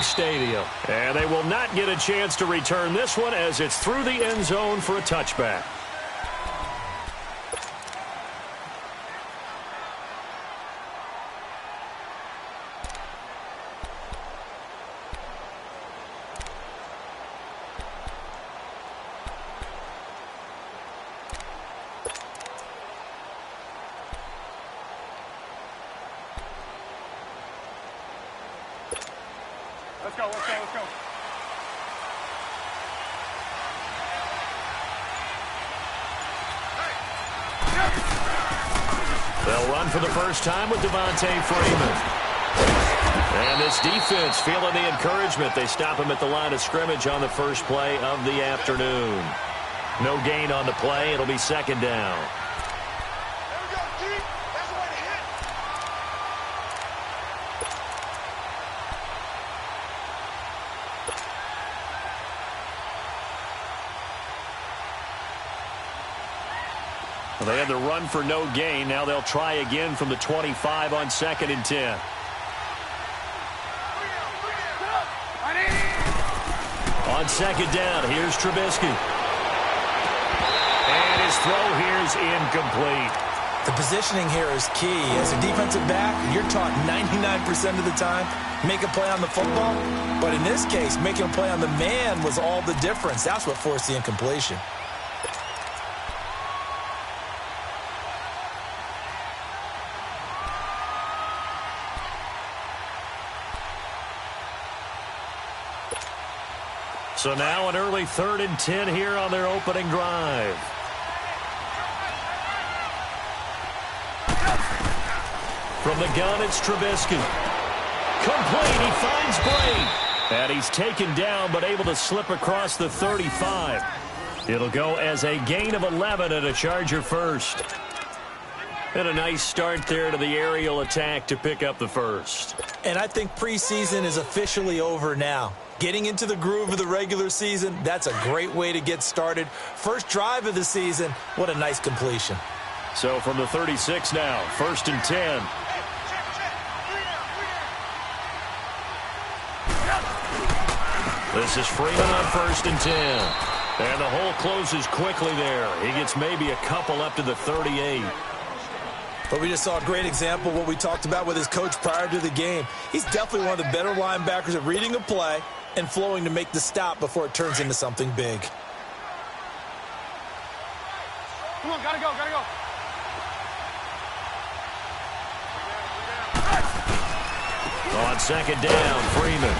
big stadium. And they will not get a chance to return this one as it's through the end zone for a touchback. Let's go, let's go, let's go. They'll run for the first time with Devontae Freeman. And this defense feeling the encouragement. They stop him at the line of scrimmage on the first play of the afternoon. No gain on the play. It'll be second down. Well, they had the run for no gain. Now they'll try again from the 25 on 2nd and 10. On 2nd down, here's Trubisky. And his throw here is incomplete. The positioning here is key. As a defensive back, you're taught 99% of the time, make a play on the football. But in this case, making a play on the man was all the difference. That's what forced the incompletion. So now an early 3rd and 10 here on their opening drive. From the gun, it's Trubisky. Complete, he finds Bray. And he's taken down, but able to slip across the 35. It'll go as a gain of 11 and a Charger first. And a nice start there to the aerial attack to pick up the first. And I think preseason is officially over now. Getting into the groove of the regular season, that's a great way to get started. First drive of the season, what a nice completion. So from the 36 now, 1st and 10. This is Freeman on 1st and 10. And the hole closes quickly there. He gets maybe a couple up to the 38. But we just saw a great example of what we talked about with his coach prior to the game. He's definitely one of the better linebackers at reading a play and flowing to make the stop before it turns into something big. Come on, gotta go, gotta go. On 2nd down, Freeman.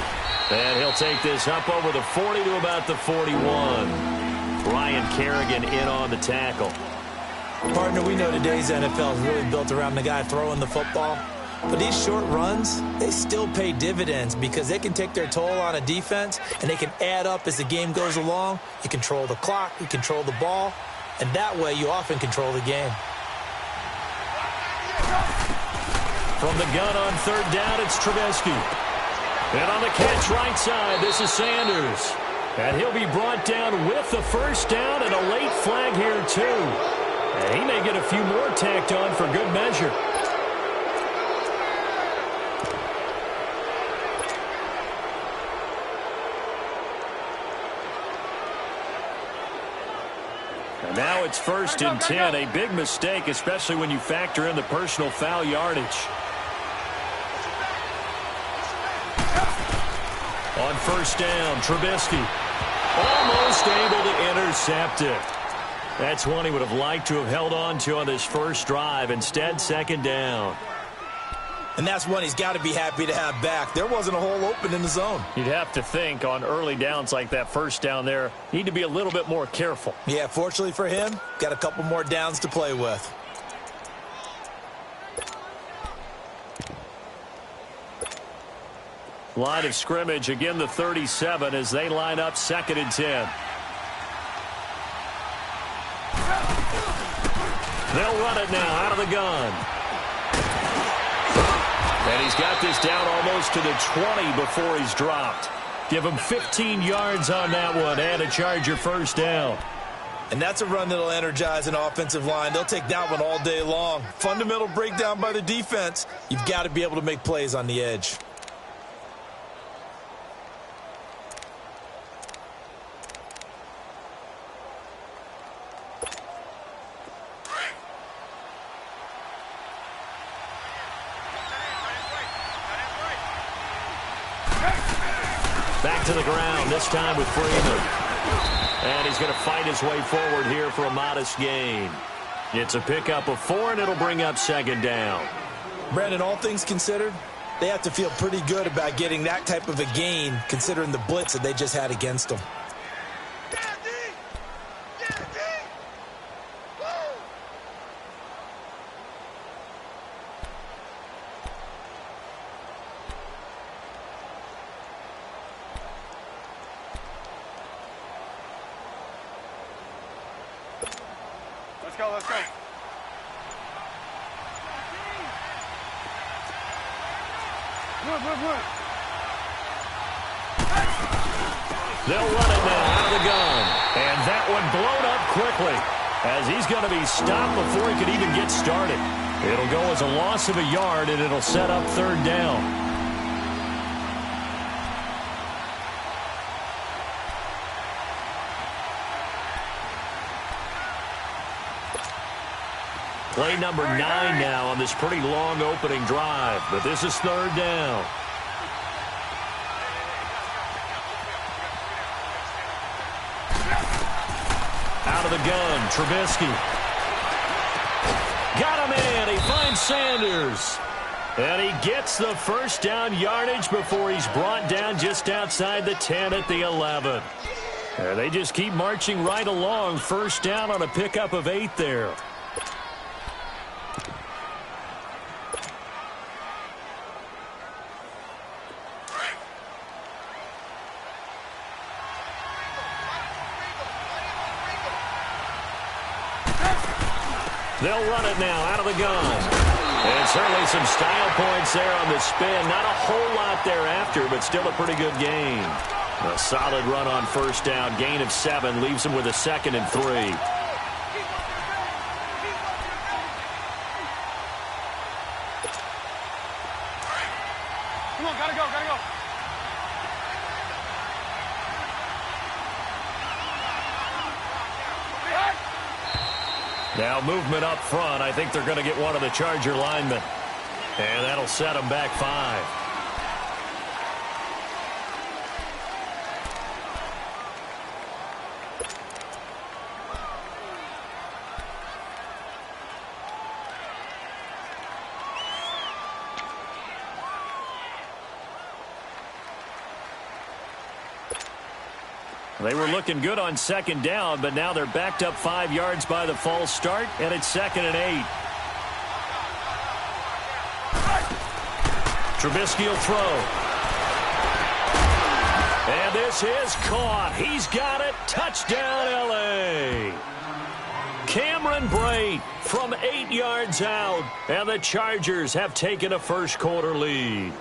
And he'll take this up over the 40 to about the 41. Ryan Kerrigan in on the tackle. Partner, we know today's NFL is really built around the guy throwing the football. But these short runs, they still pay dividends because they can take their toll on a defense and they can add up as the game goes along. You control the clock, you control the ball, and that way you often control the game. From the gun on 3rd down, it's Trubisky. And on the catch right side, this is Sanders. And he'll be brought down with the first down and a late flag here too. And he may get a few more tacked on for good measure. And now it's 1st and 10. A big mistake, especially when you factor in the personal foul yardage. On 1st down, Trubisky almost able to intercept it. That's one he would have liked to have held on to on this first drive. Instead, 2nd down. And that's one he's got to be happy to have back. There wasn't a hole open in the zone. You'd have to think on early downs like that 1st down there, need to be a little bit more careful. Yeah, fortunately for him, got a couple more downs to play with. Line of scrimmage, again the 37 as they line up 2nd and 10. They'll run it now out of the gun. And he's got this down almost to the 20 before he's dropped. Give him 15 yards on that one and a Charger first down. And that's a run that'll energize an offensive line. They'll take that one all day long. Fundamental breakdown by the defense. You've got to be able to make plays on the edge. Back to the ground, this time with Freeman. And he's going to fight his way forward here for a modest gain. It's a pickup of 4, and it'll bring up second down. Brandon, all things considered, they have to feel pretty good about getting that type of a gain considering the blitz that they just had against them. Let's go, let's go. Move. They'll run it now out of the gun. And that one blown up quickly as he's going to be stopped before he could even get started. It'll go as a loss of a yard, and it'll set up third down. Play number 9 now on this pretty long opening drive, but this is third down. Out of the gun, Trubisky. Got him in. He finds Sanders. And he gets the first down yardage before he's brought down just outside the 10 at the 11. And they just keep marching right along. First down on a pickup of 8 there. They'll run it now out of the gun. And certainly some style points there on the spin. Not a whole lot thereafter, but still a pretty good gain. A solid run on first down. Gain of 7 leaves him with a 2nd and 3. Come on, gotta go. Now movement up front. I think they're going to get one of the Charger linemen. And that'll set them back 5. They were looking good on second down, but now they're backed up 5 yards by the false start, and it's 2nd and 8. Trubisky will throw. And this is caught. He's got it. Touchdown, L.A. Cameron Brate from 8 yards out, and the Chargers have taken a first-quarter lead.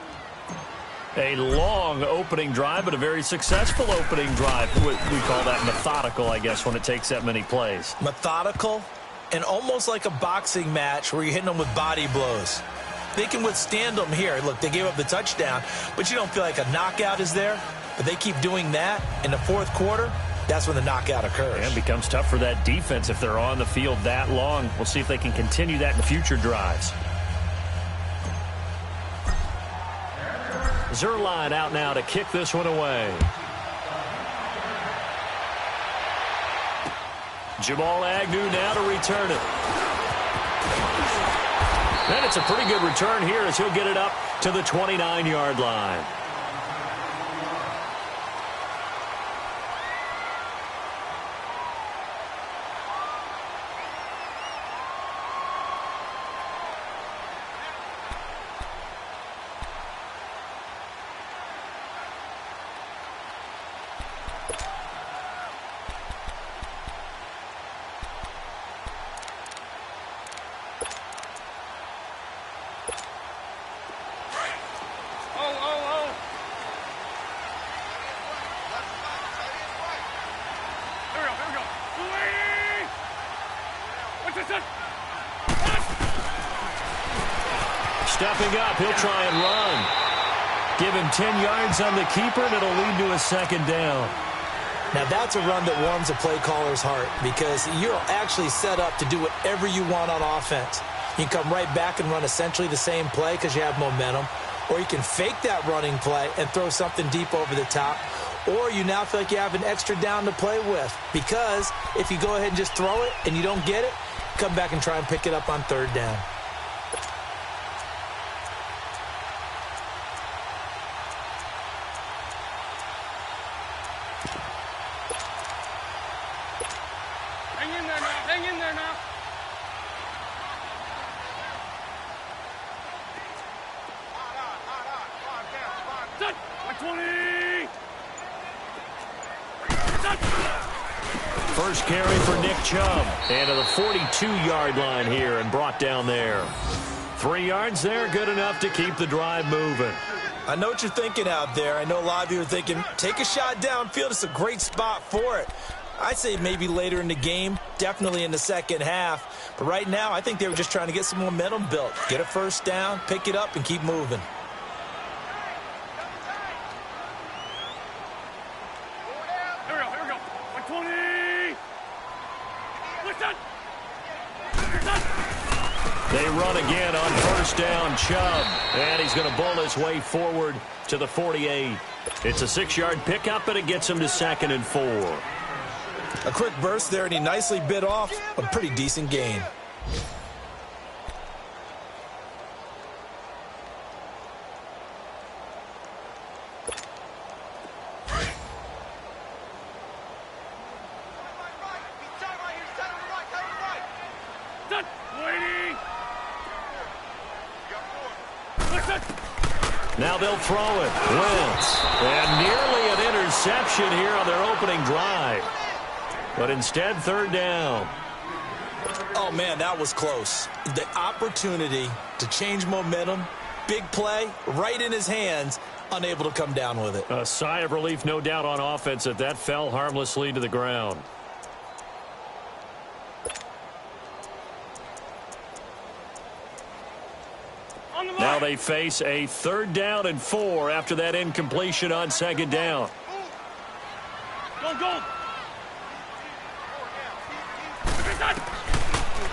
A long opening drive, but a very successful opening drive. We call that methodical, I guess, when it takes that many plays. Methodical and almost like a boxing match where you're hitting them with body blows. They can withstand them here. Look, they gave up the touchdown, but you don't feel like a knockout is there. But they keep doing that in the fourth quarter. That's when the knockout occurs. And it becomes tough for that defense if they're on the field that long. We'll see if they can continue that in future drives. Zerline out now to kick this one away. Jamal Agnew now to return it. And it's a pretty good return here as he'll get it up to the 29-yard line. Stepping up, he'll try and run. Give him 10 yards on the keeper, and it'll lead to a 2nd down. Now, that's a run that warms a play caller's heart because you're actually set up to do whatever you want on offense. You can come right back and run essentially the same play because you have momentum, or you can fake that running play and throw something deep over the top, or you now feel like you have an extra down to play with, because if you go ahead and just throw it and you don't get it, come back and try and pick it up on third down. Hang in there now. Hang in there now. Set. 120. Set. First carry for Nick Chubb. And to the 42-yard line here and brought down there. 3 yards there, good enough to keep the drive moving. I know what you're thinking out there. I know a lot of you are thinking, take a shot downfield. It's a great spot for it. I'd say maybe later in the game, definitely in the second half. But right now, I think they were just trying to get some momentum built. Get a first down, pick it up, and keep moving. Here we go. 120. Listen. They run again on first down, Chubb. And he's going to bowl his way forward to the 48. It's a 6-yard pickup, and it gets him to 2nd and 4. A quick burst there, and he nicely bit off a pretty decent gain. Set. Waiting. Now they'll throw it. Wentz. And nearly an interception here on their opening drive. But instead, third down. Oh, man, that was close. The opportunity to change momentum, big play, right in his hands, unable to come down with it. A sigh of relief, no doubt, on offense that fell harmlessly to the ground. Now they face a 3rd down and 4 after that incompletion on 2nd down. Go.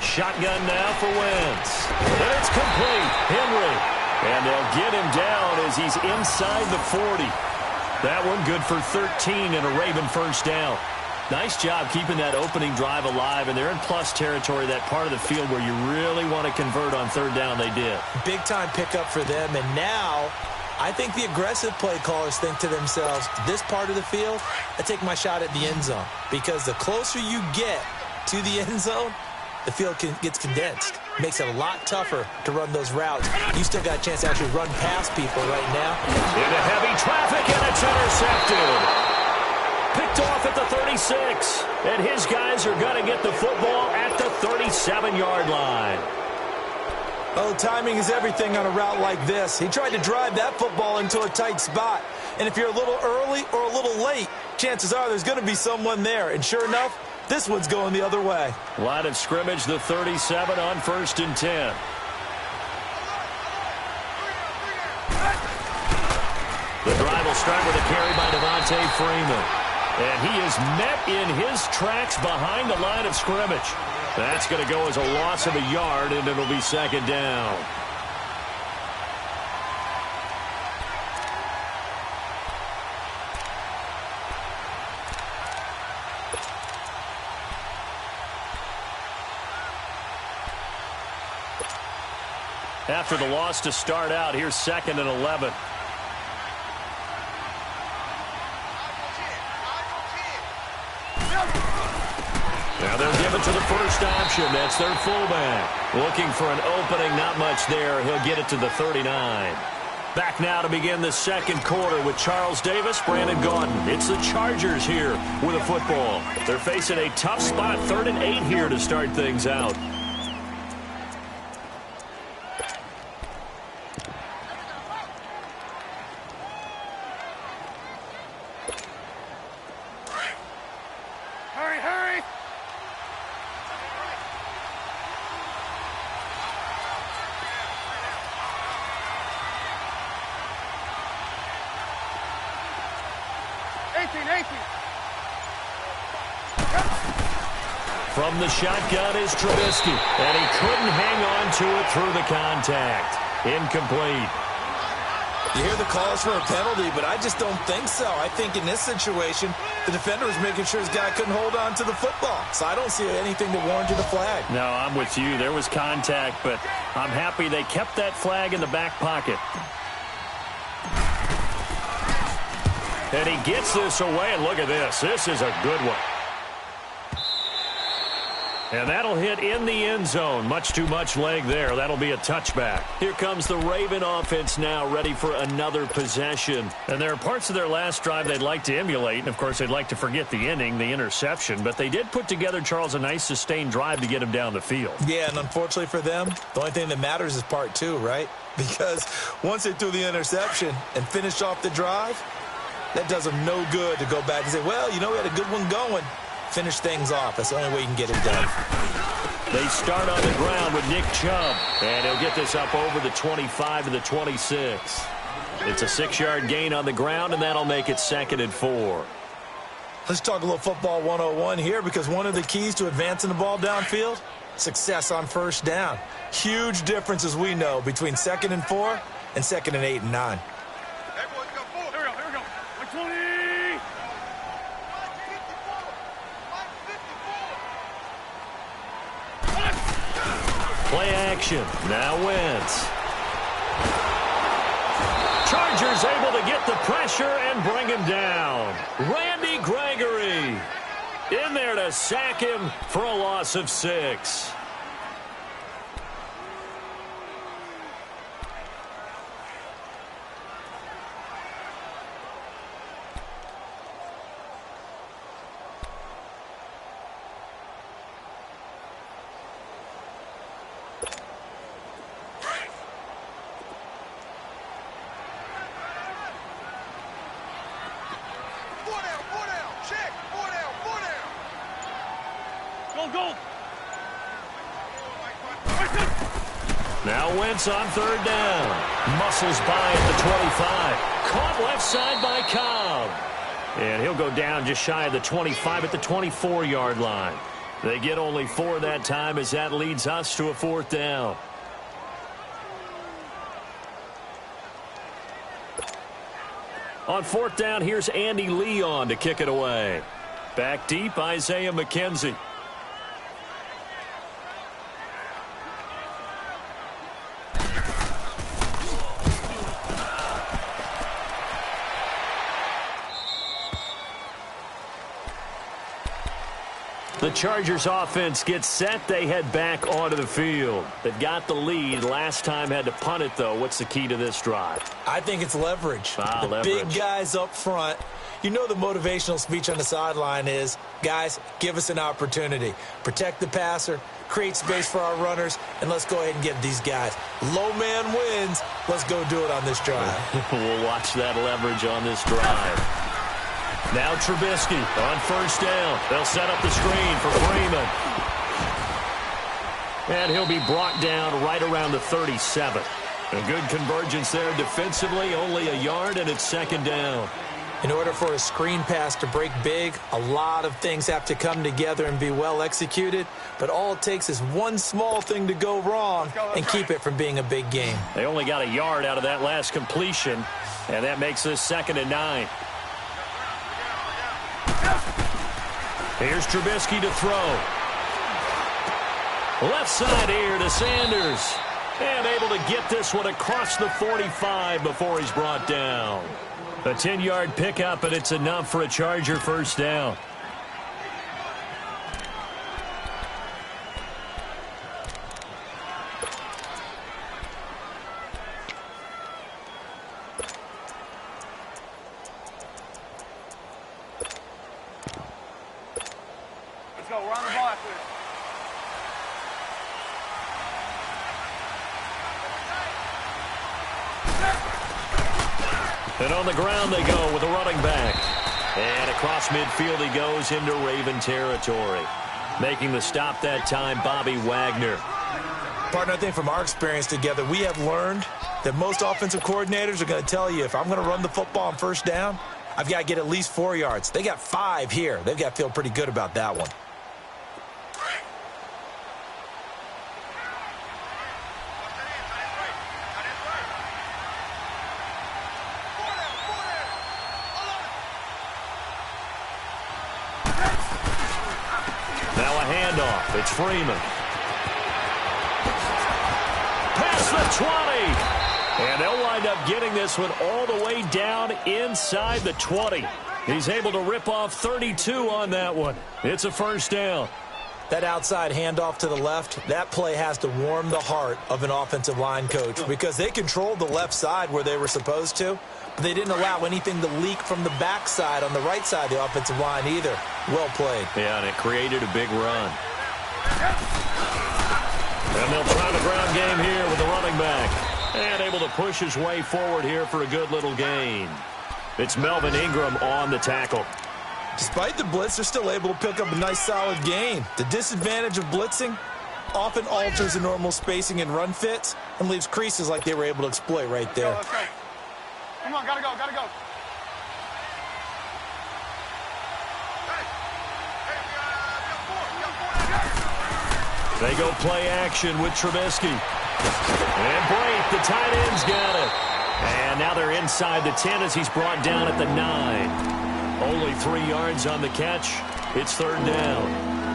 Shotgun now for Wentz. And it's complete. Henry. And they'll get him down as he's inside the 40. That one good for 13 and a Raven first down. Nice job keeping that opening drive alive, and they're in plus territory, that part of the field where you really want to convert on third down. They did. Big-time pickup for them, and now I think the aggressive play callers think to themselves, this part of the field, I take my shot at the end zone, because the closer you get to the end zone, the field gets condensed. Makes it a lot tougher to run those routes. You still got a chance to actually run past people right now. Into heavy traffic, and it's intercepted. Picked off at the 36, and his guys are going to get the football at the 37-yard line. Oh, timing is everything on a route like this. He tried to drive that football into a tight spot, and if you're a little early or a little late, chances are there's going to be someone there, and sure enough, this one's going the other way. Line of scrimmage, the 37 on 1st and 10. The drive will start with a carry by Devontae Freeman. And he is met in his tracks behind the line of scrimmage. That's going to go as a loss of a yard, and it'll be 2nd down. After the loss to start out, here's 2nd and 11. Now they'll give it to the first option. That's their fullback. Looking for an opening, not much there. He'll get it to the 39. Back now to begin the second quarter with Charles Davis, Brandon Gaudin. It's the Chargers here with a football. They're facing a tough spot, 3rd and 8 here to start things out. Hurry. 18. From the shotgun is Trubisky, and he couldn't hang on to it through the contact. Incomplete. You hear the calls for a penalty, but I just don't think so. I think in this situation, the defender was making sure his guy couldn't hold on to the football. So I don't see anything that warranted a flag. No, I'm with you. There was contact, but I'm happy they kept that flag in the back pocket. And he gets this away, and look at this. This is a good one. And that'll hit in the end zone. Much too much leg there. That'll be a touchback. Here comes the Raven offense now, ready for another possession. And there are parts of their last drive they'd like to emulate. And, of course, they'd like to forget the ending, the interception. But they did put together, Charles, a nice sustained drive to get him down the field. Yeah, and unfortunately for them, the only thing that matters is part two, right? Because once they threw the interception and finished off the drive, that does them no good to go back and say, well, you know, we had a good one going. Finish things off. That's the only way you can get it done. They start on the ground with Nick Chubb. And he'll get this up over the 25 to the 26. It's a 6-yard gain on the ground, and that'll make it 2nd and 4. Let's talk a little football 101 here, because one of the keys to advancing the ball downfield, success on first down. Huge difference, as we know, between 2nd and 4 and 2nd and 8 and 9. Here we go. 120. Play action. Now Wentz. Chargers able to get the pressure and bring him down. Randy Gregory in there to sack him for a loss of 6. Go. Now Wentz on 3rd down. Muscles by at the 25. Caught left side by Cobb. And he'll go down just shy of the 25 at the 24-yard line. They get only 4 that time, as that leads us to a 4th down. On 4th down, here's Andy Leon to kick it away. Back deep, Isaiah McKenzie. The Chargers offense gets set. They head back onto the field. They've got the lead. Last time had to punt it, though. What's the key to this drive? I think it's leverage. Leverage. Big guys up front. You know the motivational speech on the sideline is, guys, give us an opportunity. Protect the passer, create space for our runners, and let's go ahead and get these guys. Low man wins. Let's go do it on this drive. We'll watch that leverage on this drive. Now Trubisky on 1st down. They'll set up the screen for Freeman. And he'll be brought down right around the 37. A good convergence there defensively, only a yard, and it's 2nd down. In order for a screen pass to break big, a lot of things have to come together and be well executed. But all it takes is one small thing to go wrong and keep it from being a big game. They only got a yard out of that last completion, and that makes this 2nd and 9. Here's Trubisky to throw. Left side here to Sanders. And able to get this one across the 45 before he's brought down. A 10-yard pickup, and it's enough for a Charger 1st down. Let's go. We're on the ball after this. And on the ground they go with a running back. And across midfield he goes into Raven territory. Making the stop that time, Bobby Wagner. Partner, I think from our experience together, we have learned that most offensive coordinators are going to tell you, if I'm going to run the football on 1st down, I've got to get at least 4 yards. They got 5 here. They've got to feel pretty good about that one. It's Freeman. Past the 20. And they'll wind up getting this one all the way down inside the 20. He's able to rip off 32 on that one. It's a first down. That outside handoff to the left, that play has to warm the heart of an offensive line coach because they controlled the left side where they were supposed to. But they didn't allow anything to leak from the backside on the right side of the offensive line either. Well played. Yeah, and it created a big run. And they'll try the ground game here with the running back. And able to push his way forward here for a good little gain. It's Melvin Ingram on the tackle. Despite the blitz, they're still able to pick up a nice solid gain. The disadvantage of blitzing often alters the normal spacing and run fits and leaves creases like they were able to exploit right there. Let's go. Come on, gotta go, gotta go. They go play action with Trubisky. And Brate, the tight end's got it. And now they're inside the 10 as he's brought down at the 9. Only 3 yards on the catch. It's third down.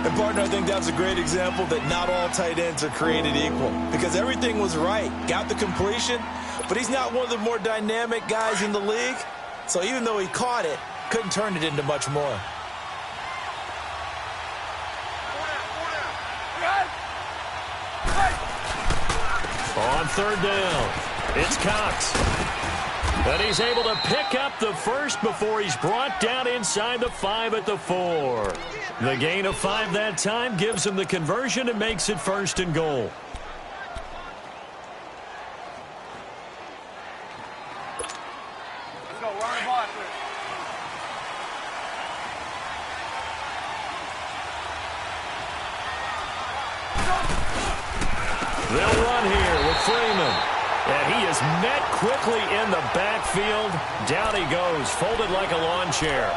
And, partner, I think that was a great example that not all tight ends are created equal because everything was right. Got the completion, but he's not one of the more dynamic guys in the league. So even though he caught it, couldn't turn it into much more. On third down, it's Cox. And he's able to pick up the first before he's brought down inside the 5 at the 4. The gain of 5 that time gives him the conversion and makes it first and goal. Let's go, run the ball after this. They'll run here with Freeman. And he is met quickly in the backfield. Down he goes, folded like a lawn chair.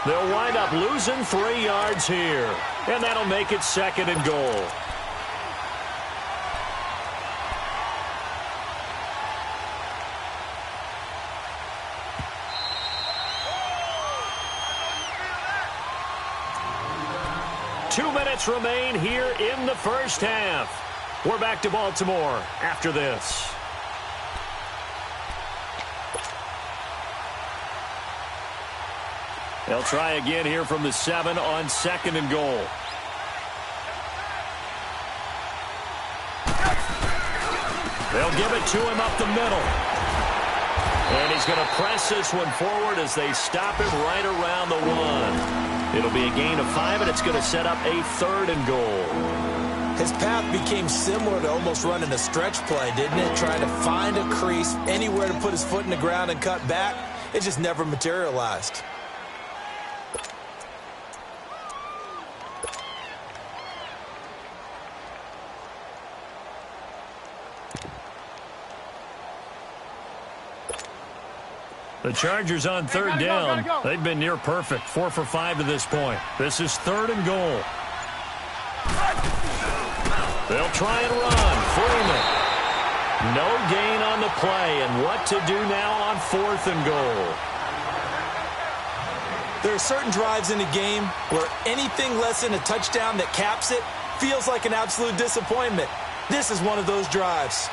They'll wind up losing 3 yards here. And that'll make it second and goal. Two minutes remain here in the first half. We're back to Baltimore after this. They'll try again here from the 7 on second and goal. They'll give it to him up the middle. And he's going to press this one forward as they stop him right around the 1. It'll be a gain of 5, and it's going to set up a third and goal. His path became similar to almost running a stretch play, didn't it? Trying to find a crease, anywhere to put his foot in the ground and cut back. It just never materialized. The Chargers on third down. They've been near perfect, 4 for 5 to this point. This is third and goal. They'll try and run. Freeman. No gain on the play, and what to do now on 4th and goal. There are certain drives in a game where anything less than a touchdown that caps it feels like an absolute disappointment. This is one of those drives.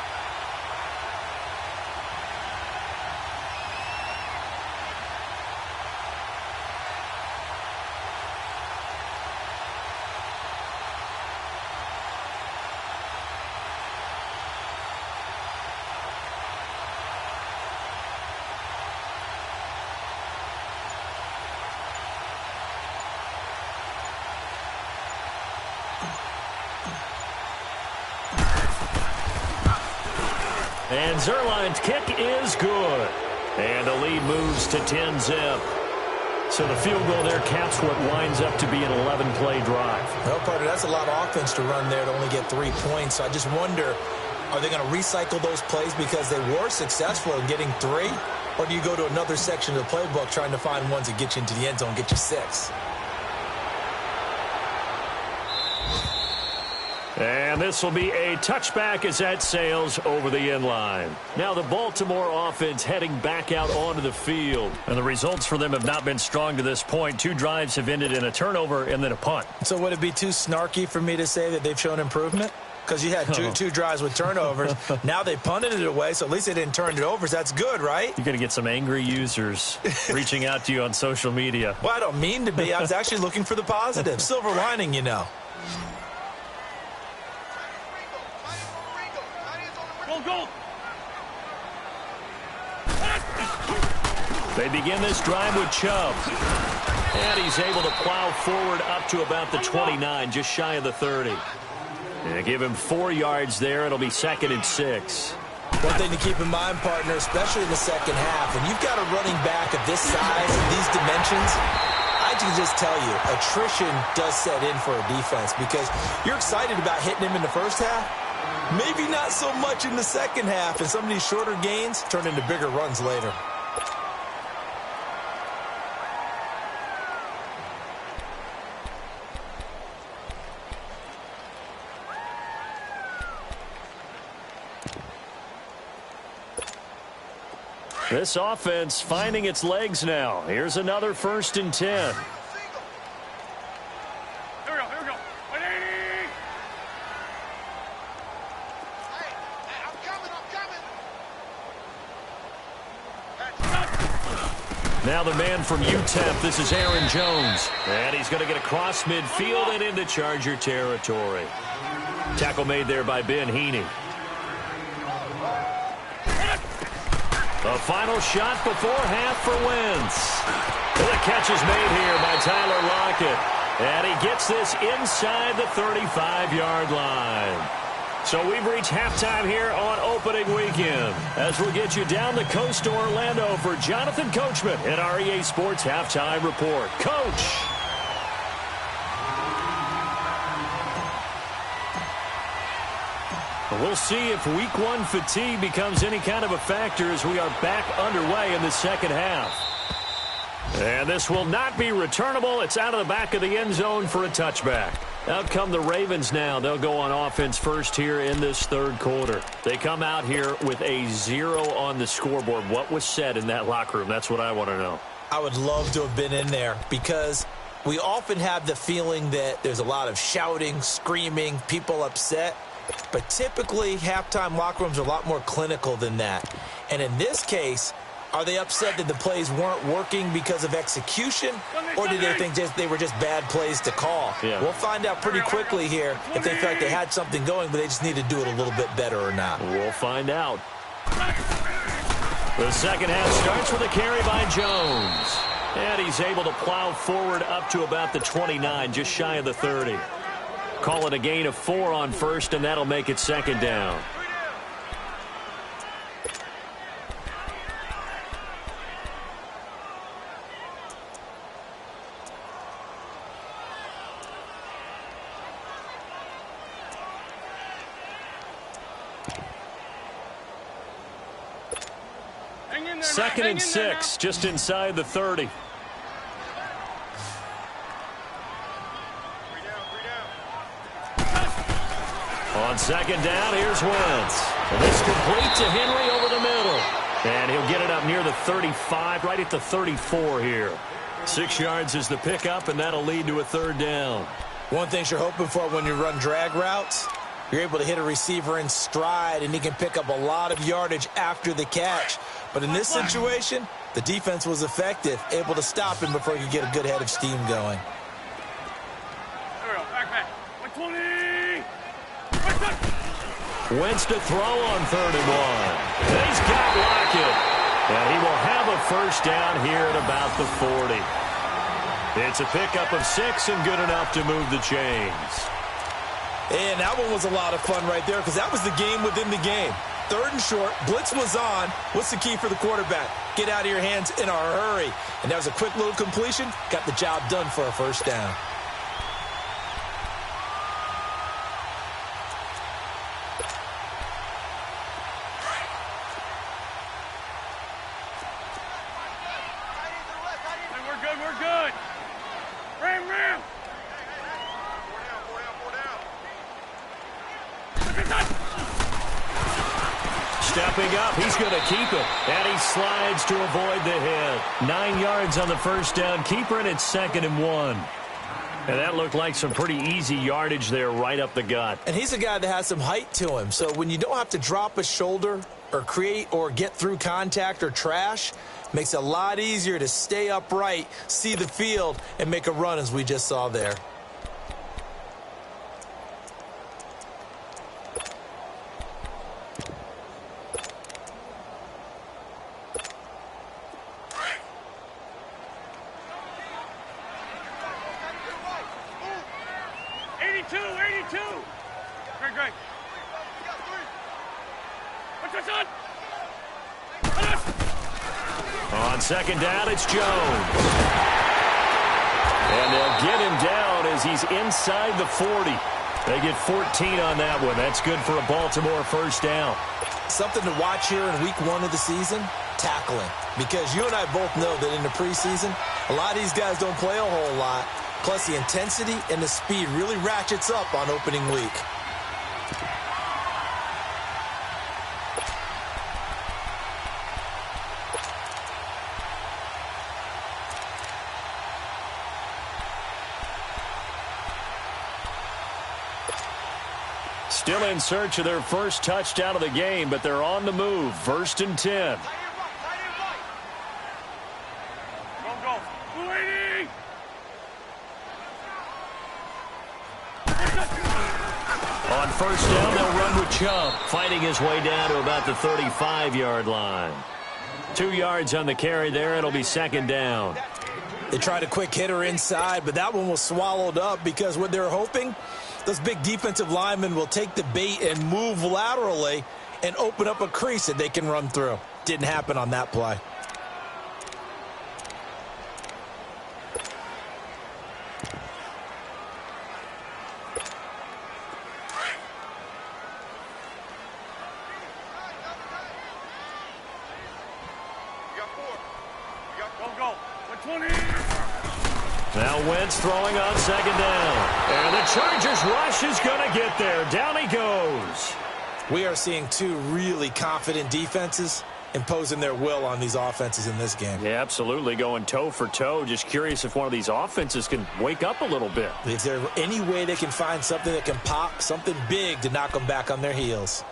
And Zerline's kick is good. And the lead moves to 10-zip. So the field goal there caps what winds up to be an 11-play drive. Well, partner, that's a lot of offense to run there to only get 3 points. So I just wonder, are they going to recycle those plays because they were successful in getting 3? Or do you go to another section of the playbook trying to find ones that get you into the end zone, get you 6? And this will be a touchback as that sails over the end line. Now the Baltimore offense heading back out onto the field. And the results for them have not been strong to this point. 2 drives have ended in a turnover and then a punt. So would it be too snarky for me to say that they've shown improvement? Because you had two drives with turnovers. Now they punted it away, so at least they didn't turn it over. So that's good, right? You're going to get some angry users reaching out to you on social media. Well, I don't mean to be. I was actually looking for the positive. Silver lining, you know. Go. They begin this drive with Chubb. And he's able to plow forward up to about the 29, just shy of the 30. And give him 4 yards there. It'll be 2nd and 6. One thing to keep in mind, partner, especially in the second half, when you've got a running back of this size and these dimensions, I can just tell you, attrition does set in for a defense because you're excited about hitting him in the first half. Maybe not so much in the second half, and some of these shorter gains turn into bigger runs later. This offense finding its legs now. Here's another 1st and 10. Now the man from UTEP, this is Aaron Jones. And he's going to get across midfield and into Charger territory. Tackle made there by Ben Heaney. The final shot before half for Wentz. The catch is made here by Tyler Lockett. And he gets this inside the 35-yard line. So we've reached halftime here on opening weekend. As we'll get you down the coast to Orlando for Jonathan Coachman at our EA Sports Halftime Report. Coach. We'll see if week 1 fatigue becomes any kind of a factor as we are back underway in the second half. And this will not be returnable. It's out of the back of the end zone for a touchback. Out come the Ravens now. They'll go on offense first here in this third quarter. They come out here with a 0 on the scoreboard. What was said in that locker room? That's what I want to know. I would love to have been in there because we often have the feeling that there's a lot of shouting, screaming, people upset. But typically, halftime locker rooms are a lot more clinical than that. And in this case, are they upset that the plays weren't working because of execution, or did they think they were just bad plays to call? Yeah. We'll find out pretty quickly here if they felt like they had something going, but they just need to do it a little bit better or not. We'll find out. The second half starts with a carry by Jones. And he's able to plow forward up to about the 29, just shy of the 30. Call it a gain of 4 on first, and that'll make it 2nd down. Second and 6, just inside the 30. On second down, here's Wentz. And this complete to Henry over the middle. And he'll get it up near the 35, right at the 34 here. 6 yards is the pickup, and that'll lead to a 3rd down. One thing you're hoping for when you run drag routes, you're able to hit a receiver in stride, and he can pick up a lot of yardage after the catch. But in this situation, the defense was effective, able to stop him before he could get a good head of steam going. There we go. Back. 120. Wentz to throw on 3rd and 1. And he's got Lockett. And he will have a 1st down here at about the 40. It's a pickup of 6 and good enough to move the chains. And that one was a lot of fun right there because that was the game within the game. 3rd and short, blitz was on. What's the key for the quarterback? Get out of your hands in a hurry. And that was a quick little completion. Got the job done for a 1st down. We're good. Ram. stepping up. He's going to keep it. And he slides to avoid the hit. 9 yards on the first down. Keeper, and it's 2nd and 1. And that looked like some pretty easy yardage there right up the gut. And he's a guy that has some height to him. So when you don't have to drop a shoulder or create or get through contact or trash, makes it a lot easier to stay upright, see the field, and make a run as we just saw there. Great. What's this on? On 2nd down, it's Jones. And they'll get him down as he's inside the 40. They get 14 on that one. That's good for a Baltimore first down. Something to watch here in week 1 of the season, tackling. Because you and I both know that in the preseason, a lot of these guys don't play a whole lot. Plus, the intensity and the speed really ratchets up on opening week. Still in search of their first touchdown of the game, but they're on the move. 1st and 10. Go. 280. On 1st down, they'll run with Chubb, fighting his way down to about the 35-yard line. 2 yards on the carry there. It'll be 2nd down. They tried a quick hitter inside, but that one was swallowed up because what they're hoping, those big defensive linemen will take the bait and move laterally and open up a crease that they can run through. Didn't happen on that play. Go. 120. Now Wentz throwing on 2nd down. And the Chargers rush is going to get there. Down he goes. We are seeing 2 really confident defenses imposing their will on these offenses in this game. Yeah, absolutely, going toe for toe. Just curious if one of these offenses can wake up a little bit. Is there any way they can find something that can pop, something big to knock them back on their heels?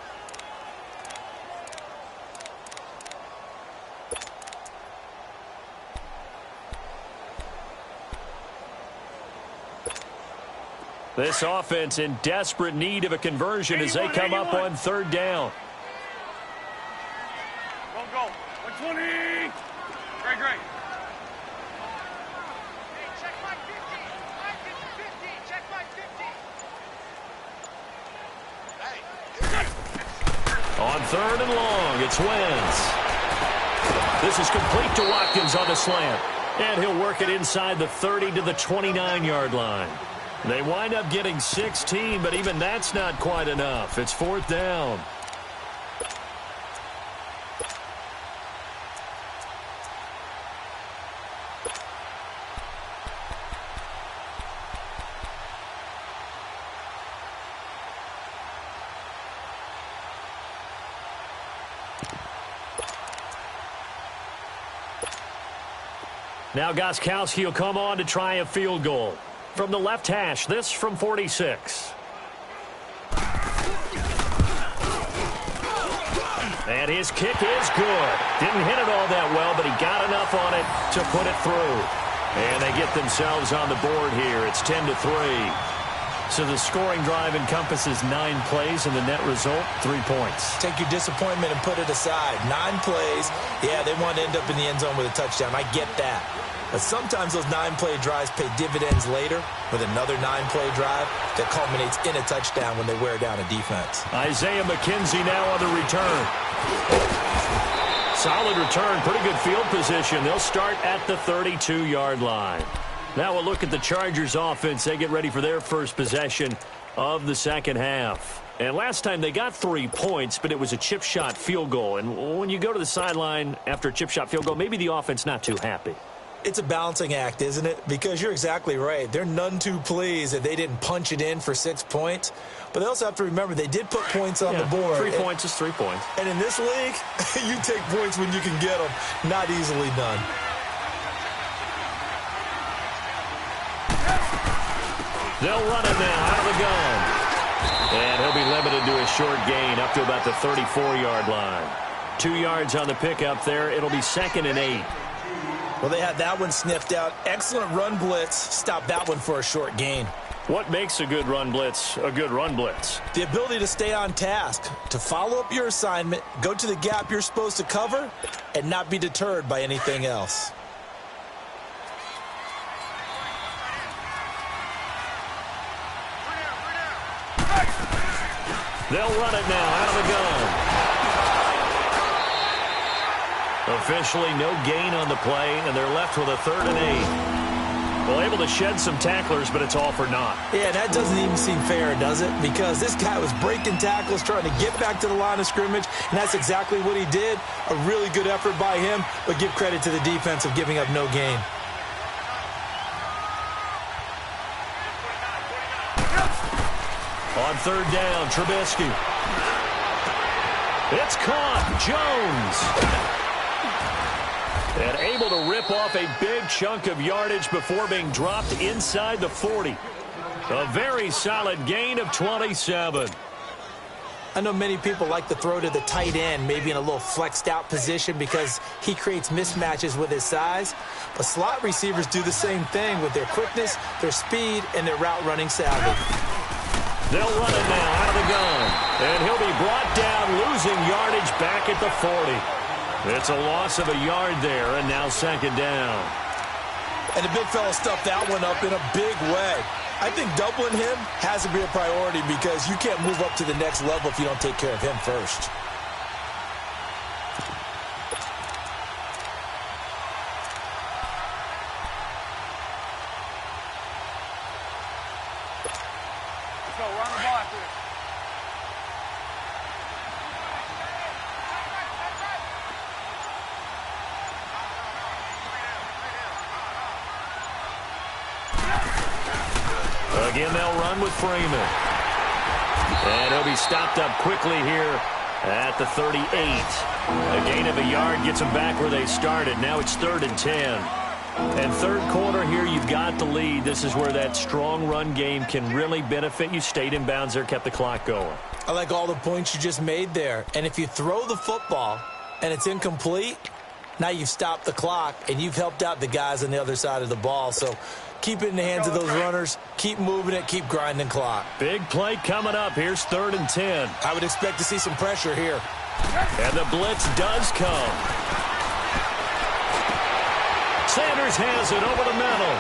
This offense in desperate need of a conversion as they come up on 3rd down. Go. 120. Great. Hey, check my 50. My 50. Check my 50. On 3rd and long, it's Wentz. This is complete to Watkins on the slant. And he'll work it inside the 30 to the 29-yard line. They wind up getting 16, but even that's not quite enough. It's 4th down. Now Gostkowski will come on to try a field goal. From the left hash, this from 46. And his kick is good. Didn't hit it all that well, but he got enough on it to put it through. And they get themselves on the board here. It's 10-3. So the scoring drive encompasses 9 plays, and the net result, 3 points. Take your disappointment and put it aside. 9 plays. Yeah, they want to end up in the end zone with a touchdown. I get that. But sometimes those 9-play drives pay dividends later with another 9-play drive that culminates in a touchdown when they wear down a defense. Isaiah McKenzie now on the return. Solid return, pretty good field position. They'll start at the 32-yard line. Now we'll look at the Chargers offense. They get ready for their first possession of the second half. And last time they got 3 points, but it was a chip shot field goal. And when you go to the sideline after a chip shot field goal, maybe the offense not too happy. It's a balancing act, isn't it? Because you're exactly right. They're none too pleased that they didn't punch it in for 6 points. But they also have to remember they did put points on the board. 3 points is 3 points. And in this league, you take points when you can get them. Not easily done. They'll run it now out of the gun. And he'll be limited to a short gain up to about the 34-yard line. 2 yards on the pickup there. It'll be 2nd and 8. Well, they had that one sniffed out. Excellent run blitz. Stop that one for a short gain. What makes a good run blitz a good run blitz? The ability to stay on task, to follow up your assignment, go to the gap you're supposed to cover, and not be deterred by anything else. They'll run it now out of the gun. Officially no gain on the play, and they're left with a 3rd and 8. Well, able to shed some tacklers, but it's all for naught. Yeah, that doesn't even seem fair, does it? Because this guy was breaking tackles, trying to get back to the line of scrimmage, and that's exactly what he did. A really good effort by him, but give credit to the defense of giving up no gain. On 3rd down, Trubisky. It's caught. Jones. And able to rip off a big chunk of yardage before being dropped inside the 40. A very solid gain of 27. I know many people like to throw to the tight end, maybe in a little flexed out position because he creates mismatches with his size. But slot receivers do the same thing with their quickness, their speed, and their route running savvy. They'll run it now out of the gun. And he'll be brought down, losing yardage back at the 40. It's a loss of a yard there, and now 2nd down. And the big fella stuffed that one up in a big way. I think doubling him has to be a priority because you can't move up to the next level if you don't take care of him first. Let's go, run the ball after this. Again, they'll run with Freeman. And he'll be stopped up quickly here at the 38. A gain of a yard gets them back where they started. Now it's 3rd and 10. And 3rd quarter here, you've got the lead. This is where that strong run game can really benefit you. Stayed in bounds there, kept the clock going. I like all the points you just made there. And if you throw the football and it's incomplete, now you've stopped the clock and you've helped out the guys on the other side of the ball. So keep it in the hands of those runners. Keep moving it. Keep grinding clock. Big play coming up. Here's 3rd and 10. I would expect to see some pressure here. And the blitz does come. Sanders has it over the middle.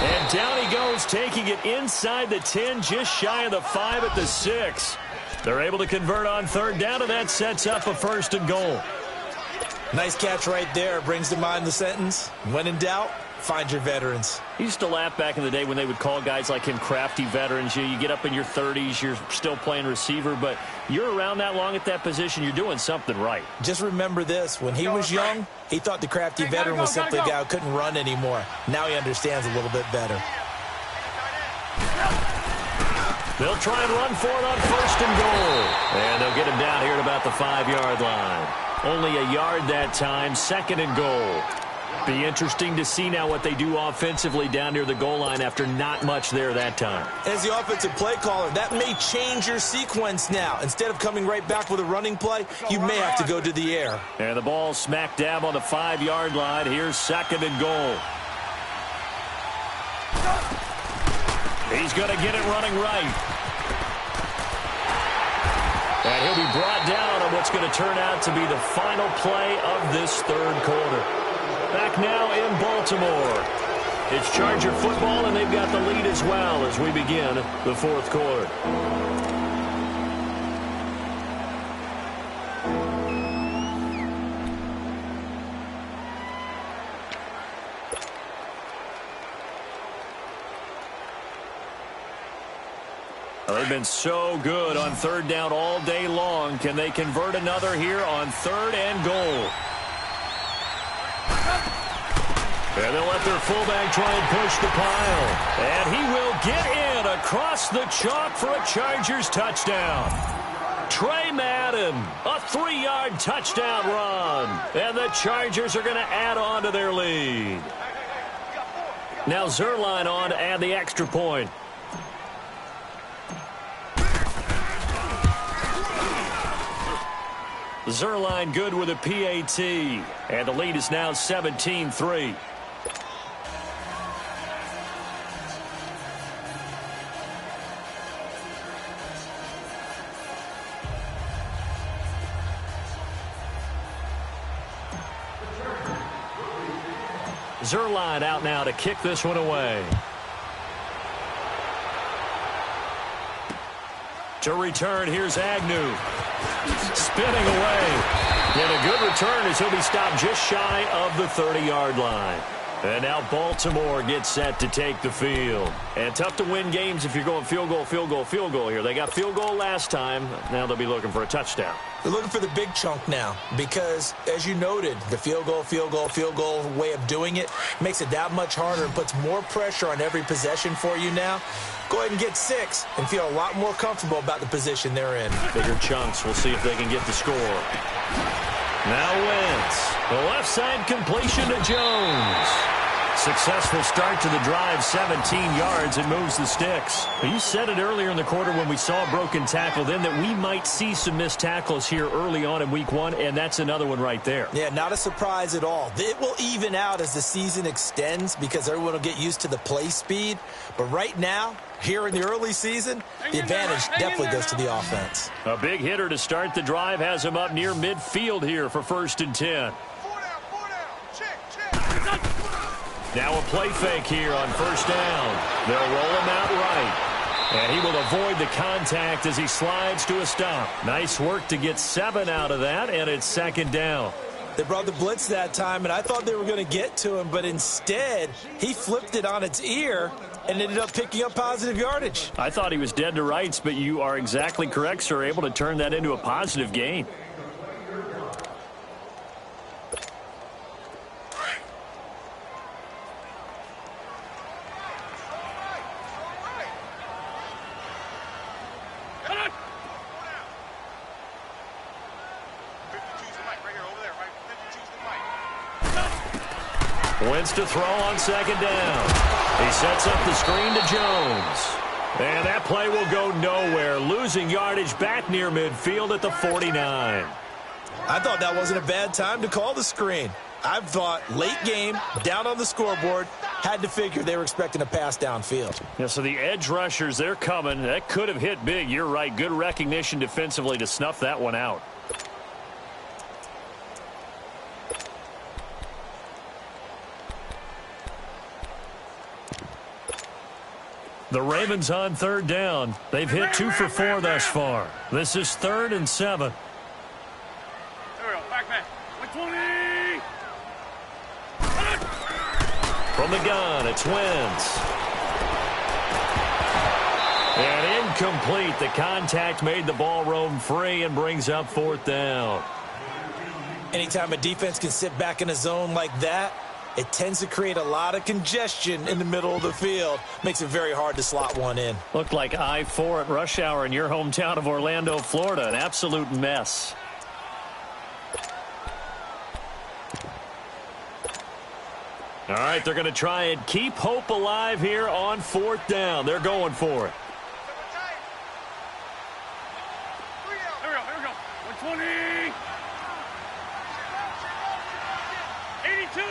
And down he goes, taking it inside the 10, just shy of the 5 at the 6. They're able to convert on 3rd down, and that sets up a 1st and goal. Nice catch right there. Brings to mind the sentence, when in doubt, find your veterans. He used to laugh back in the day when they would call guys like him crafty veterans. You get up in your 30s, you're still playing receiver, but you're around that long at that position, you're doing something right. Just remember this. When he was young, he thought the crafty veteran was simply a guy who couldn't run anymore. Now he understands a little bit better. They'll try and run for it on 1st and goal. And they'll get him down here at about the 5-yard line. Only a yard that time, 2nd and goal. Be interesting to see now what they do offensively down near the goal line after not much there that time. As the offensive play caller, that may change your sequence now. Instead of coming right back with a running play, you may have to go to the air. And the ball smack dab on the 5-yard line. Here's 2nd and goal. He's going to get it running right. And he'll be brought down on what's going to turn out to be the final play of this 3rd quarter. Back now in Baltimore. It's Charger football, and they've got the lead as well as we begin the 4th quarter. They've been so good on 3rd down all day long. Can they convert another here on 3rd and goal? And they'll let their fullback try and push the pile. And he will get in across the chalk for a Chargers touchdown. Trey Madden, a 3-yard touchdown run. And the Chargers are going to add on to their lead. Now Zerline on to add the extra point. Zerline good with a PAT. And the lead is now 17-3. Zerline out now to kick this one away. To return, here's Agnew. Spinning away. And a good return as he'll be stopped just shy of the 30-yard line. And now Baltimore gets set to take the field. And tough to win games if you're going field goal, field goal, field goal here. They got field goal last time. Now they'll be looking for a touchdown. They're looking for the big chunk now because, as you noted, the field goal way of doing it makes it that much harder and puts more pressure on every possession for you now. Go ahead and get 6 and feel a lot more comfortable about the position they're in. Bigger chunks. We'll see if they can get the score. Now Wentz. The left side completion to Jones. Successful start to the drive, 17 yards, and moves the sticks. You said it earlier in the quarter when we saw a broken tackle then that we might see some missed tackles here early on in week 1, and that's another one right there. Yeah, not a surprise at all. It will even out as the season extends because everyone will get used to the play speed. But right now, here in the early season, the advantage definitely goes to the offense. A big hitter to start the drive has him up near midfield here for 1st and 10. Now a play fake here on 1st down. They'll roll him out right. And he will avoid the contact as he slides to a stop. Nice work to get 7 out of that, and it's 2nd down. They brought the blitz that time, and I thought they were going to get to him, but instead, he flipped it on its ear and ended up picking up positive yardage. I thought he was dead to rights, but you are exactly correct, sir. Able to turn that into a positive gain. Wentz to throw on 2nd down. He sets up the screen to Jones. And that play will go nowhere. Losing yardage back near midfield at the 49. I thought that wasn't a bad time to call the screen. I thought late game, down on the scoreboard, had to figure they were expecting a pass downfield. Yeah, so the edge rushers, they're coming. That could have hit big. You're right. Good recognition defensively to snuff that one out. The Ravens on 3rd down. They've hit 2 for 4 thus far. This is 3rd and 7. There we go. Back. 120. From the gun, it's Wentz. And incomplete. The contact made the ball roam free and brings up 4th down. Anytime a defense can sit back in a zone like that, it tends to create a lot of congestion in the middle of the field. Makes it very hard to slot one in. Looked like I-4 at rush hour in your hometown of Orlando, Florida. An absolute mess. All right, they're going to try and keep hope alive here on 4th down. They're going for it. Here we go. 120. 82.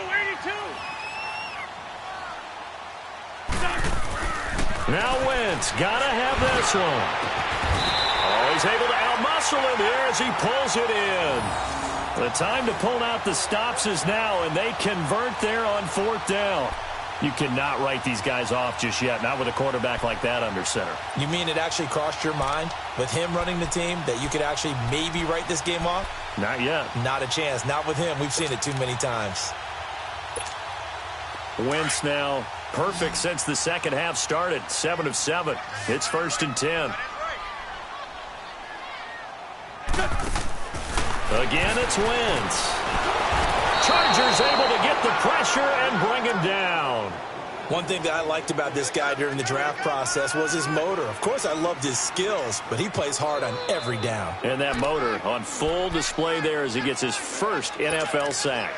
Now Wentz, gotta have this one. Oh, he's able to outmuscle him here as he pulls it in. The time to pull out the stops is now, and they convert there on 4th down. You cannot write these guys off just yet, not with a quarterback like that under center. You mean it actually crossed your mind with him running the team that you could actually maybe write this game off? Not yet. Not a chance. Not with him. We've seen it too many times. Wentz now perfect since the 2nd half started. 7 of 7. It's 1st and 10. Again, it's Wentz. Chargers able to get the pressure and bring him down. One thing that I liked about this guy during the draft process was his motor. Of course, I loved his skills, but he plays hard on every down. And that motor on full display there as he gets his first NFL sack.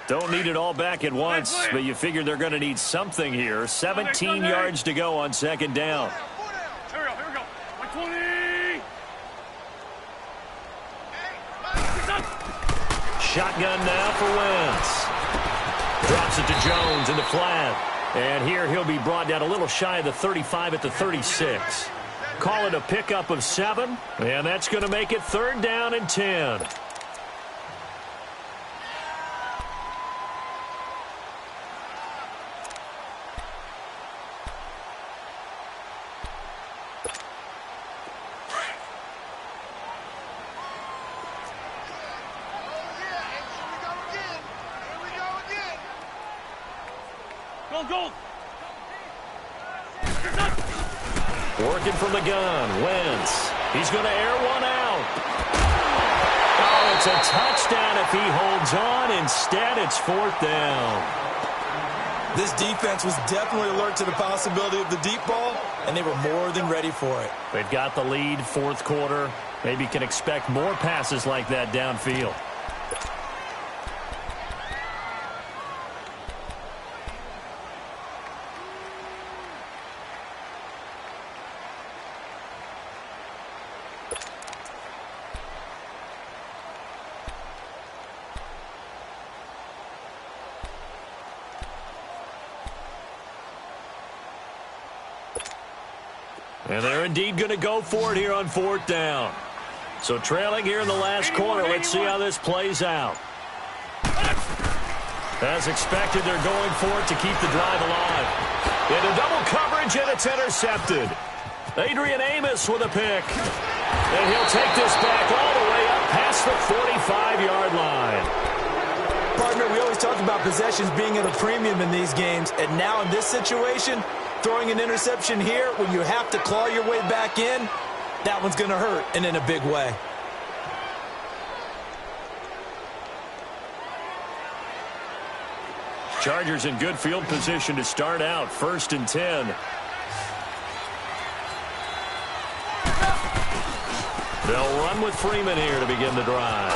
Don't need it all back at once, but you figure they're going to need something here. 17 yards to go on second down. Here we go. 120. Shotgun now for Wentz. Drops it to Jones in the flat. And here he'll be brought down a little shy of the 35 at the 36. Call it a pickup of 7, and that's going to make it 3rd down and 10. Go. Working from the gun, Wentz. He's going to air one out. Oh, it's a touchdown if he holds on. Instead, it's 4th down. This defense was definitely alert to the possibility of the deep ball, and they were more than ready for it. They've got the lead, 4th quarter. Maybe can expect more passes like that downfield. And they're indeed going to go for it here on 4th down. So trailing here in the last quarter. Let's see how this plays out. As expected, they're going for it to keep the drive alive. Into double coverage, and it's intercepted. Adrian Amos with a pick. And he'll take this back all the way up past the 45-yard line. Partner, we always talk about possessions being at a premium in these games, and now in this situation, throwing an interception here when you have to claw your way back in, that one's going to hurt, and in a big way. Chargers in good field position to start out. 1st and 10. They'll run with Freeman here to begin the drive.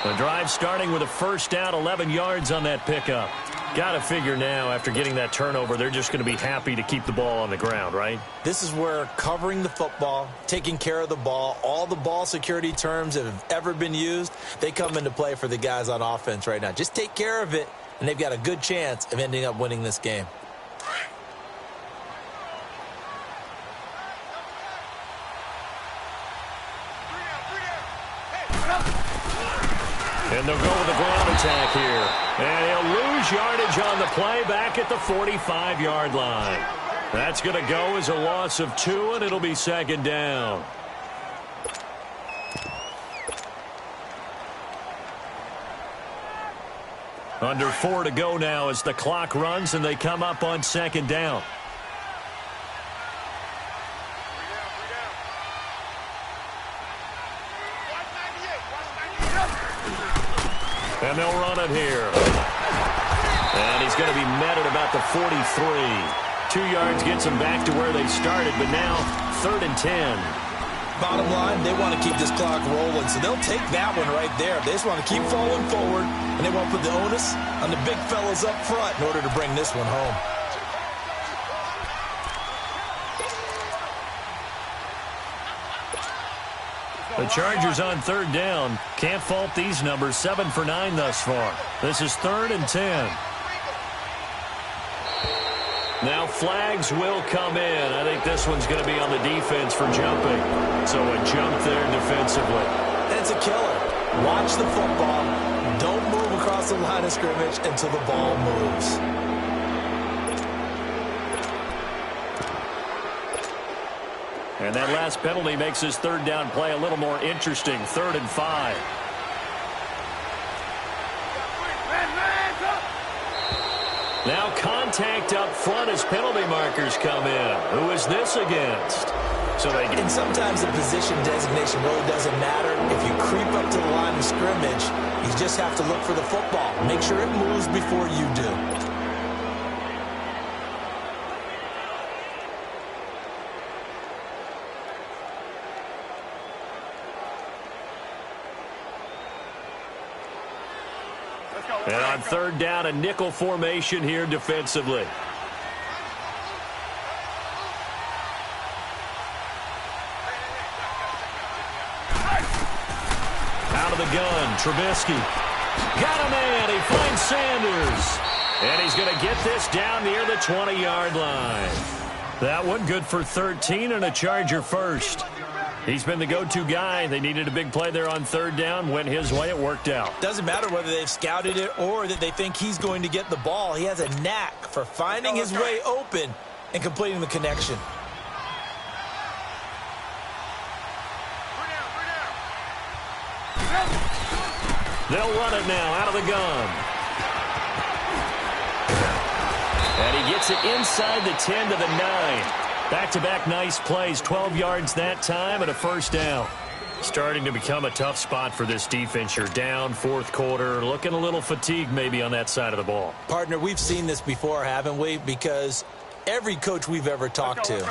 The drive starting with a 1st down, 11 yards on that pickup. Got to figure now, after getting that turnover, they're just going to be happy to keep the ball on the ground, right? This is where covering the football, taking care of the ball, all the ball security terms that have ever been used, they come into play for the guys on offense right now. Just take care of it, and they've got a good chance of ending up winning this game. And they'll go with the ground attack here. And he'll lose yardage on the play back at the 45-yard line. That's going to go as a loss of 2, and it'll be 2nd down. Under 4 to go now as the clock runs, and they come up on 2nd down. And they'll run it here. And he's going to be met at about the 43. 2 yards gets them back to where they started, but now 3rd and 10. Bottom line, they want to keep this clock rolling, so they'll take that one right there. They just want to keep falling forward, and they want to put the onus on the big fellas up front in order to bring this one home. The Chargers on 3rd down. Can't fault these numbers. 7 for 9 thus far. This is 3rd and 10. Now flags will come in. I think this one's going to be on the defense for jumping. So a jump there defensively. It's a killer. Watch the football. Don't move across the line of scrimmage until the ball moves. And that last penalty makes his 3rd down play a little more interesting. 3rd and 5. Now contact up front as penalty markers come in. Who is this against? And sometimes the position designation really doesn't matter. If you creep up to the line of scrimmage, you just have to look for the football. Make sure it moves before you do. And on third down, a nickel formation here defensively. Out of the gun, Trubisky. Got a man, he finds Sanders. And he's going to get this down near the 20-yard line. That one good for 13 and a Charger first. He's been the go-to guy. They needed a big play there on third down. Went his way. It worked out. Doesn't matter whether they've scouted it or that they think he's going to get the ball. He has a knack for finding his way open and completing the connection. They'll run it now out of the gun. And he gets it inside the 10 to the 9. Back-to-back nice plays, 12 yards that time and a first down. Starting to become a tough spot for this defense. You're down fourth quarter, looking a little fatigued maybe on that side of the ball. Partner, we've seen this before, haven't we? Because every coach we've ever talked to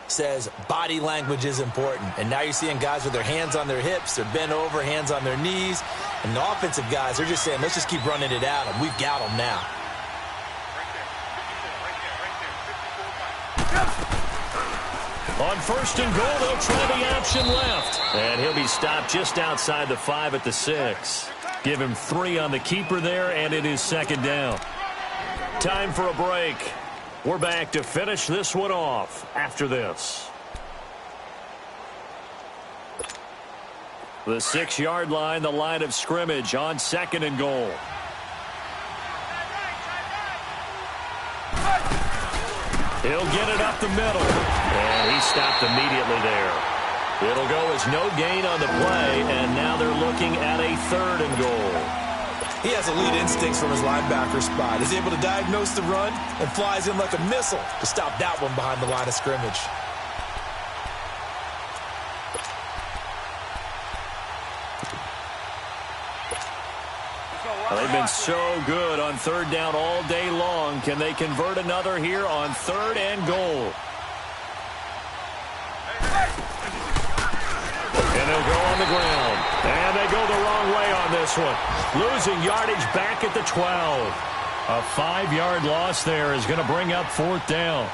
says body language is important. And now you're seeing guys with their hands on their hips, they're bent over, hands on their knees. And the offensive guys, they're just saying, let's just keep running it out, and we've got them now. On first and goal, they'll try the option left. And he'll be stopped just outside the 5 at the 6. Give him 3 on the keeper there, and it is second down. Time for a break. We're back to finish this one off after this. The 6-yard line, the line of scrimmage on second and goal. He'll get it up the middle. And he stopped immediately there. It'll go as no gain on the play, and now they're looking at a third and goal. He has elite instincts from his linebacker spot. He's able to diagnose the run and flies in like a missile to stop that one behind the line of scrimmage. Well, they've been so good on third down all day long. Can they convert another here on third and goal? And they'll go on the ground. And they go the wrong way on this one. Losing yardage back at the 12. A 5-yard loss there is going to bring up fourth down.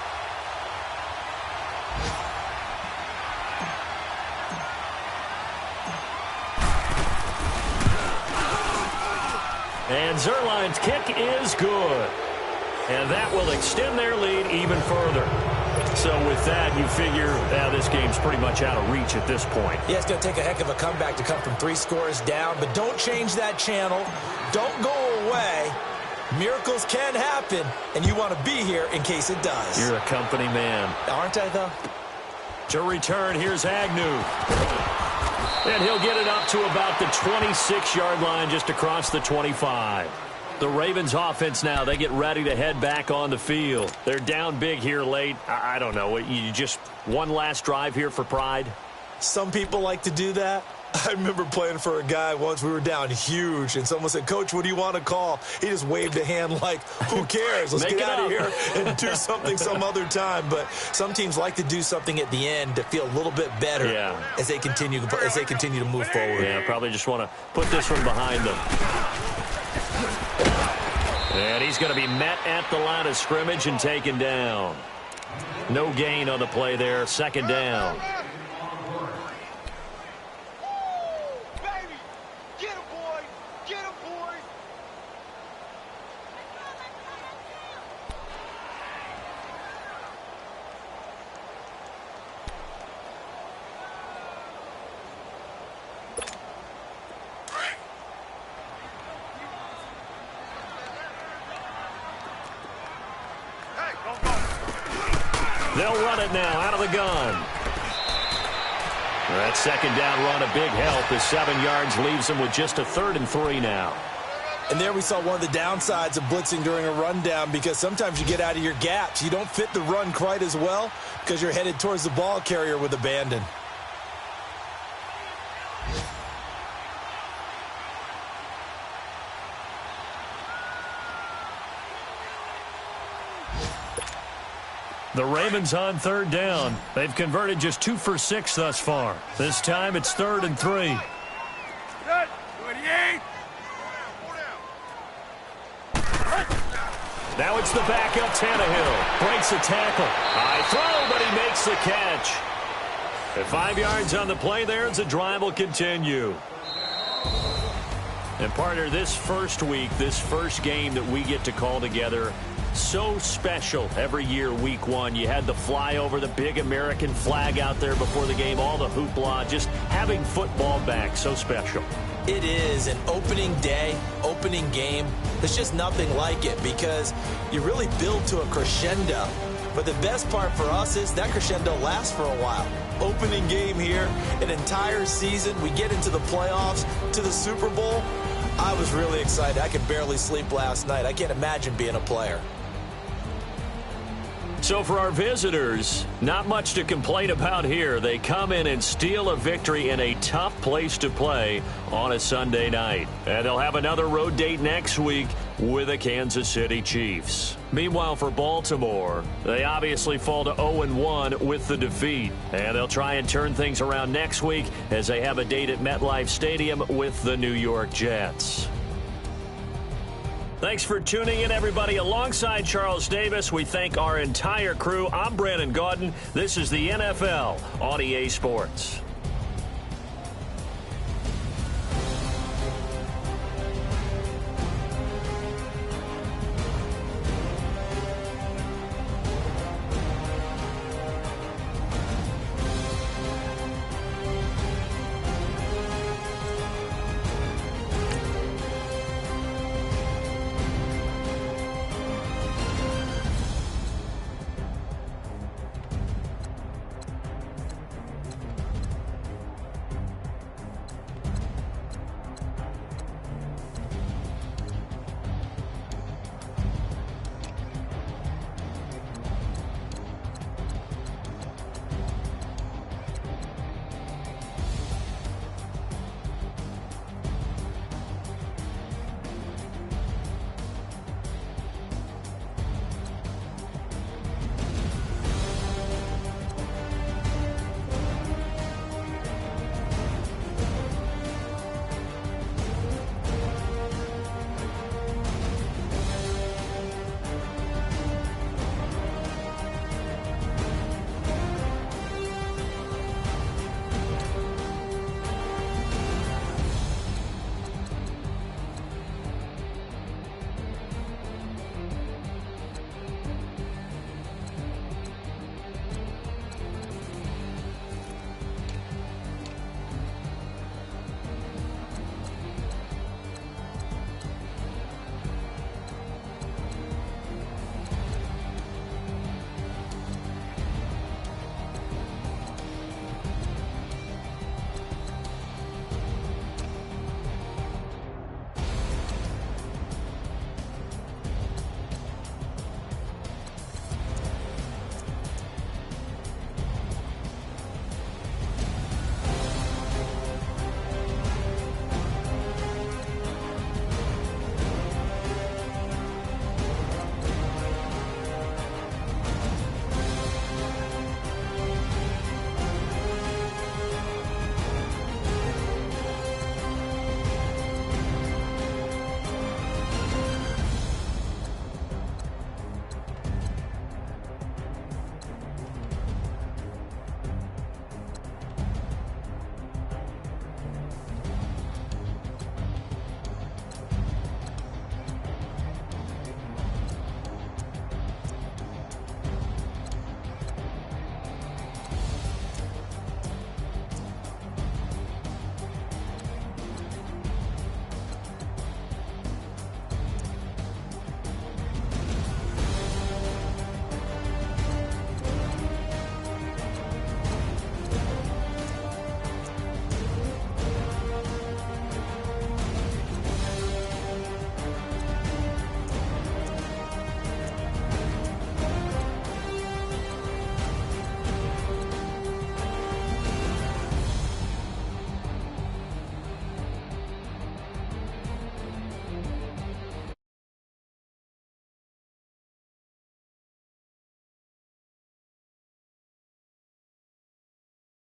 And Zerline's kick is good. And that will extend their lead even further. So with that, you figure this game's pretty much out of reach at this point. Yeah, it's going to take a heck of a comeback to come from 3 scores down. But don't change that channel. Don't go away. Miracles can happen, and you want to be here in case it does. You're a company man. Aren't I, though? To return, here's Agnew. And he'll get it up to about the 26-yard line, just across the 25. The Ravens offense now, they get ready to head back on the field. They're down big here late. I don't know. You just one last drive here for pride? Some people like to do that. I remember playing for a guy once. We were down huge, and someone said, "Coach, what do you want to call?" He just waved a hand like, who cares? Let's get out of here and do something some other time. But some teams like to do something at the end to feel a little bit better as they continue to move forward. Yeah, probably just want to put this one behind them. And he's going to be met at the line of scrimmage and taken down. No gain on the play there. Second down. They'll run it now out of the gun. That second down run, a big help as 7 yards leaves them with just a 3rd and 3 now. And there we saw one of the downsides of blitzing during a rundown, because sometimes you get out of your gaps. You don't fit the run quite as well because you're headed towards the ball carrier with abandon. The Ravens on third down. They've converted just 2 for 6 thus far. This time it's 3rd and 3. Now it's the backup, Tannehill. Breaks a tackle. High throw, but he makes the catch. At 5 yards on the play there, as the drive will continue. And partner, this first week, this first game that we get to call together, so special every year, week 1. You had the flyover, the big American flag out there before the game, all the hoopla, just having football back, so special. It is an opening day, opening game. There's just nothing like it because you really build to a crescendo. But the best part for us is that crescendo lasts for a while. Opening game here, an entire season. We get into the playoffs, to the Super Bowl. I was really excited. I could barely sleep last night. I can't imagine being a player. So for our visitors, not much to complain about here. They come in and steal a victory in a tough place to play on a Sunday night. And they'll have another road date next week with the Kansas City Chiefs. Meanwhile, for Baltimore, they obviously fall to 0-1 with the defeat. And they'll try and turn things around next week as they have a date at MetLife Stadium with the New York Jets. Thanks for tuning in, everybody. Alongside Charles Davis, we thank our entire crew. I'm Brandon Gaudin. This is the NFL on EA Sports.